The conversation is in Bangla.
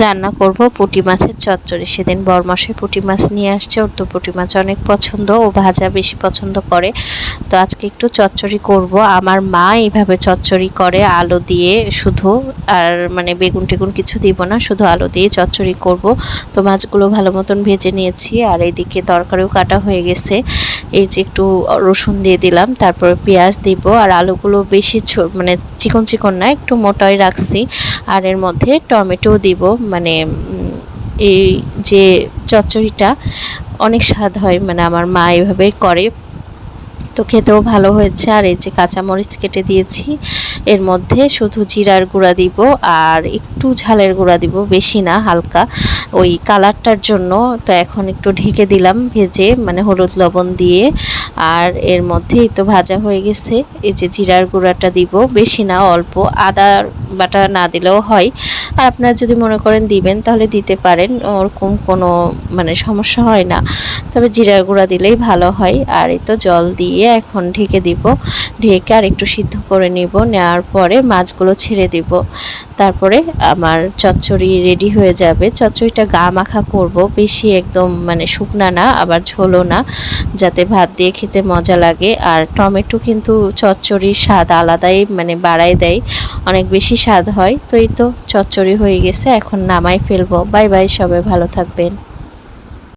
রান্না করব পুঁটি মাছের চচ্চড়ি। সেদিন বরমশাই পুঁটি মাছ নিয়ে আসছে, ওর তো পুঁটি মাছ অনেক পছন্দ, ও ভাজা বেশি পছন্দ করে। তো আজকে একটু চচ্চড়ি করব। আমার মা এইভাবে চচ্চড়ি করে আলু দিয়ে শুধু, আর মানে বেগুন টেগুন কিছু দিব না, শুধু আলু দিয়ে চচ্চড়ি করব। তো মাছগুলো ভালো মতন ভেজে নিয়েছি, আর এইদিকে তরকারিও কাটা হয়ে গেছে। এই যে একটু রসুন দিয়ে দিলাম, তারপরে পেঁয়াজ দিব, আর আলুগুলো বেশি মানে চিকন চিকন না, একটু মোটাই রাখছি। আর এর মধ্যে টমেটো দিব। মানে এই যে চচ্চড়িটা অনেক স্বাদ হয়, মানে আমার মা এভাবেই করে, তো খেতেও ভালো হয়েছে। আর এই যে কাঁচামরিচ কেটে দিয়েছি, এর মধ্যে শুধু জিরার গুঁড়া দিব আর একটু ঝালের গুঁড়া দিব, বেশি না, হালকা ওই কালারটার জন্য। তো এখন একটু ঢেকে দিলাম ভেজে, মানে হলুদ লবণ দিয়ে। আর এর মধ্যেই তো ভাজা হয়ে গেছে। এই যে জিরার গুঁড়াটা দিব, বেশি না, অল্প। আদা বাটা না দিলেও হয়, আর আপনারা যদি মনে করেন দিবেন তাহলে দিতে পারেন, ওরকম কোনো মানে সমস্যা হয় না, তবে জিরার গুঁড়া দিলেই ভালো হয়। আর এই তো জল দিয়ে এখন ঢেকে দিব, ঢেকে আর একটু সিদ্ধ করে নিব, নেওয়ার পরে মাছগুলো ছেড়ে দিব। তারপরে আমার চচ্চড়ি রেডি হয়ে যাবে। চচ্চড়িটা গা মাখা করব, বেশি একদম মানে শুকনা না, আবার ঝোলও না, যাতে ভাত দিয়ে খেতে মজা লাগে। আর টমেটো কিন্তু চচ্চড়ির স্বাদ আলাদাই মানে বাড়ায় দেয়, অনেক বেশি স্বাদ হয়। তো এই তো চচ্চড়ি হয়ে গেছে, এখন নামাই ফেলবো। বাই বাই, সবাই ভালো থাকবেন।